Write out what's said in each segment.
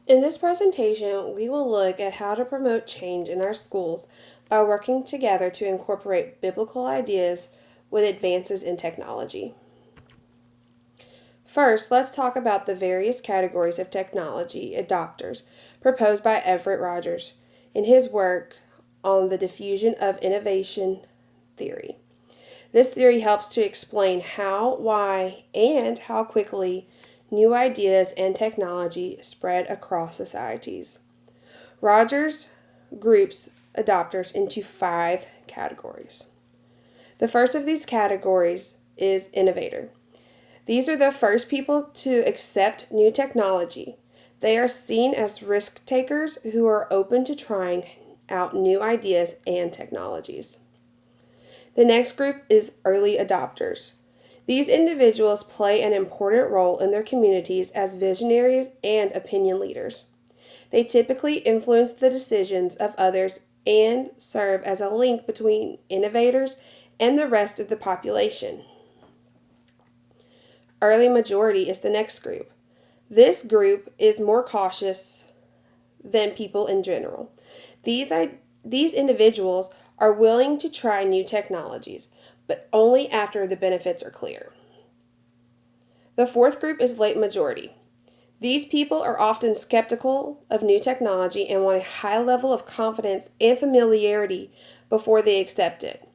In this presentation, we will look at how to promote change in our schools by working together to incorporate biblical ideas with advances in technology. First, let's talk about the various categories of technology adopters proposed by Everett Rogers in his work on the diffusion of innovation theory. This theory helps to explain how, why, and how quickly new ideas and technology spread across societies. Rogers groups adopters into 5 categories. The first of these categories is innovator. These are the first people to accept new technology. They are seen as risk takers who are open to trying out new ideas and technologies. The next group is early adopters. These individuals play an important role in their communities as visionaries and opinion leaders. They typically influence the decisions of others and serve as a link between innovators and the rest of the population. Early majority is the next group. This group is more cautious than people in general. These individuals are willing to try new technologies, but only after the benefits are clear. The fourth group is late majority. These people are often skeptical of new technology and want a high level of confidence and familiarity before they accept it.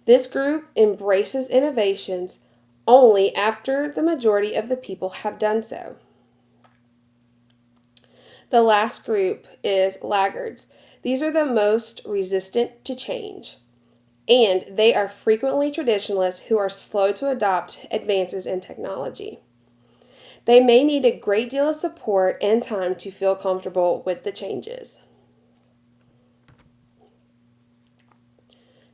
This group embraces innovations only after the majority of the people have done so. The last group is laggards. These are the most resistant to change, and they are frequently traditionalists who are slow to adopt advances in technology. They may need a great deal of support and time to feel comfortable with the changes.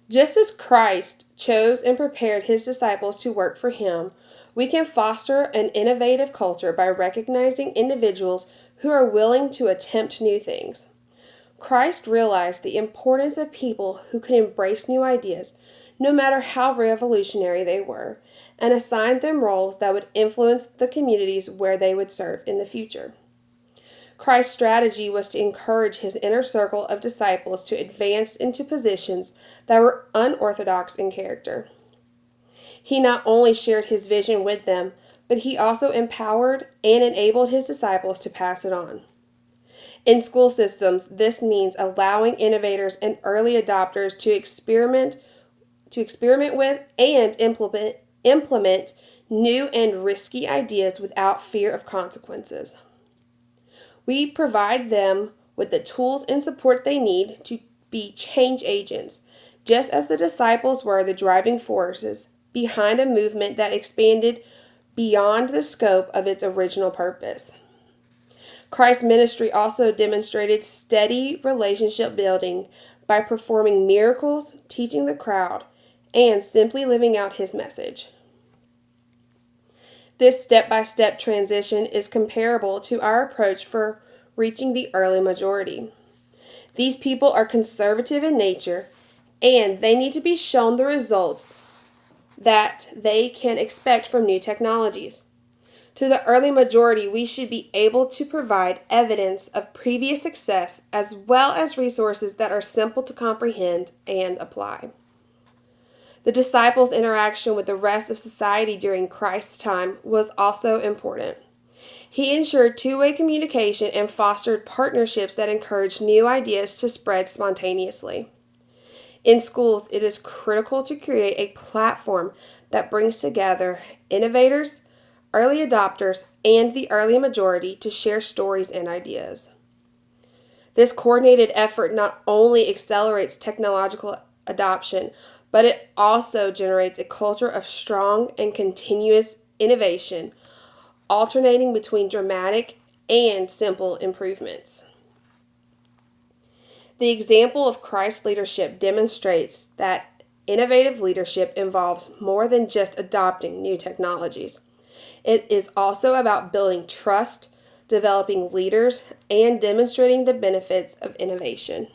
Just as Christ chose and prepared his disciples to work for him, we can foster an innovative culture by recognizing individuals who are willing to attempt new things. Christ realized the importance of people who could embrace new ideas, no matter how revolutionary they were, and assigned them roles that would influence the communities where they would serve in the future. Christ's strategy was to encourage his inner circle of disciples to advance into positions that were unorthodox in character. He not only shared his vision with them, but he also empowered and enabled his disciples to pass it on. In school systems, this means allowing innovators and early adopters to experiment with and implement new and risky ideas without fear of consequences. We provide them with the tools and support they need to be change agents, just as the disciples were the driving forces behind a movement that expanded beyond the scope of its original purpose. Christ's ministry also demonstrated steady relationship building by performing miracles, teaching the crowd, and simply living out his message. This step-by-step transition is comparable to our approach for reaching the early majority. These people are conservative in nature, and they need to be shown the results that they can expect from new technologies. To the early majority, we should be able to provide evidence of previous success as well as resources that are simple to comprehend and apply. The disciples' interaction with the rest of society during Christ's time was also important. He ensured two-way communication and fostered partnerships that encouraged new ideas to spread spontaneously. In schools, it is critical to create a platform that brings together innovators, early adopters, and the early majority to share stories and ideas. This coordinated effort not only accelerates technological adoption, but it also generates a culture of strong and continuous innovation, alternating between dramatic and simple improvements. The example of Christ's leadership demonstrates that innovative leadership involves more than just adopting new technologies. It is also about building trust, developing leaders, and demonstrating the benefits of innovation.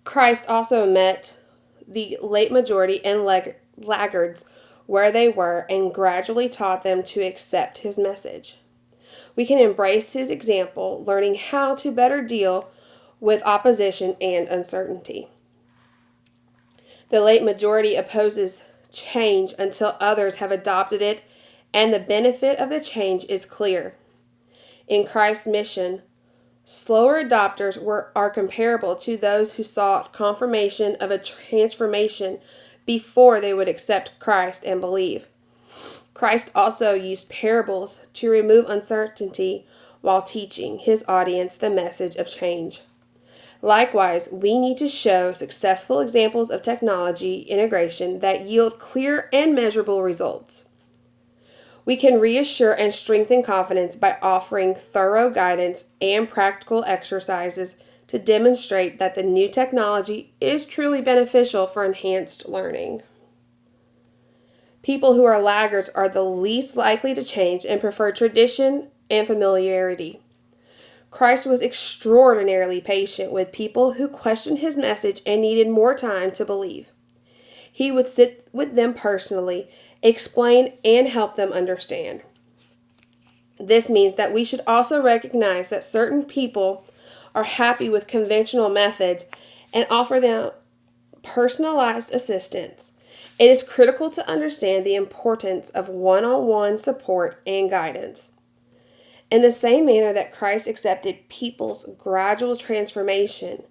Christ also met the late majority and laggards where they were and gradually taught them to accept his message. We can embrace his example, learning how to better deal with opposition and uncertainty. The late majority opposes change until others have adopted it, and the benefit of the change is clear. In Christ's mission, slower adopters are comparable to those who sought confirmation of a transformation before they would accept Christ and believe. Christ also used parables to remove uncertainty while teaching his audience the message of change. Likewise, we need to show successful examples of technology integration that yield clear and measurable results. We can reassure and strengthen confidence by offering thorough guidance and practical exercises to demonstrate that the new technology is truly beneficial for enhanced learning. People who are laggards are the least likely to change and prefer tradition and familiarity. Christ was extraordinarily patient with people who questioned his message and needed more time to believe. He would sit with them personally, explain, and help them understand. This means that we should also recognize that certain people are happy with conventional methods and offer them personalized assistance. It is critical to understand the importance of one-on-one support and guidance. In the same manner that Christ accepted people's gradual transformation,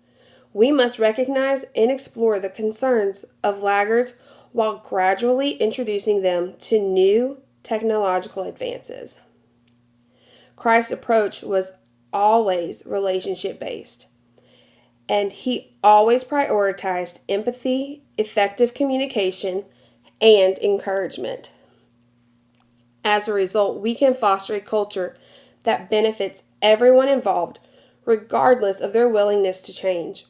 we must recognize and explore the concerns of laggards while gradually introducing them to new technological advances. Christ's approach was always relationship-based, and he always prioritized empathy, effective communication, and encouragement. As a result, we can foster a culture that benefits everyone involved, regardless of their willingness to change.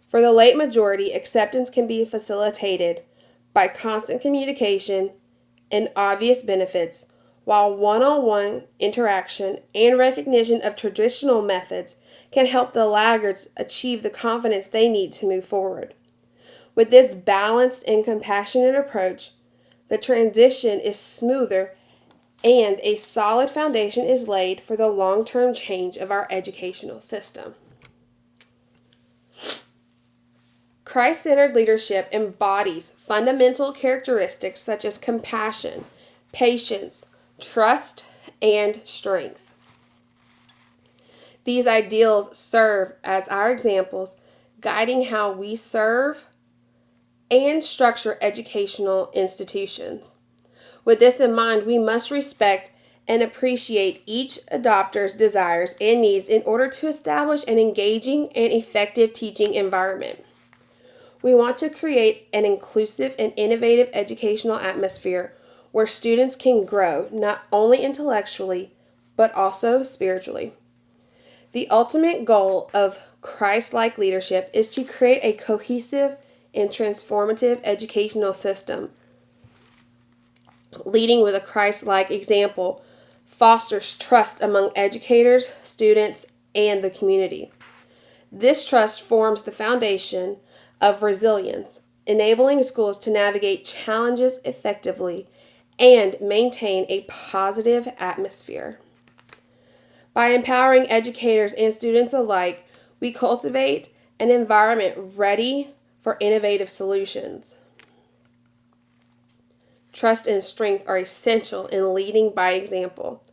For the late majority, acceptance can be facilitated by constant communication and obvious benefits, while one-on-one interaction and recognition of traditional methods can help the laggards achieve the confidence they need to move forward. With this balanced and compassionate approach, the transition is smoother and a solid foundation is laid for the long-term change of our educational system. Christ-centered leadership embodies fundamental characteristics such as compassion, patience, trust, and strength. These ideals serve as our examples, guiding how we serve and structure educational institutions. With this in mind, we must respect and appreciate each adopter's desires and needs in order to establish an engaging and effective teaching environment. We want to create an inclusive and innovative educational atmosphere where students can grow not only intellectually, but also spiritually. The ultimate goal of Christ-like leadership is to create a cohesive and transformative educational system. Leading with a Christ-like example fosters trust among educators, students, and the community. This trust forms the foundation of resilience, enabling schools to navigate challenges effectively and maintain a positive atmosphere. By empowering educators and students alike, we cultivate an environment ready for innovative solutions. Trust and strength are essential in leading by example,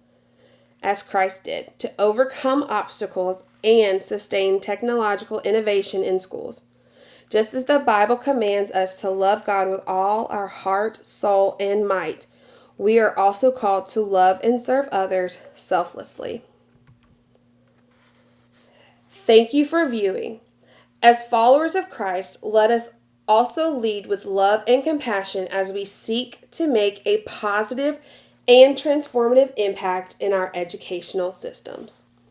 as Christ did, to overcome obstacles and sustain technological innovation in schools. Just as the Bible commands us to love God with all our heart, soul, and might, we are also called to love and serve others selflessly. Thank you for viewing. As followers of Christ, let us also lead with love and compassion as we seek to make a positive and transformative impact in our educational systems.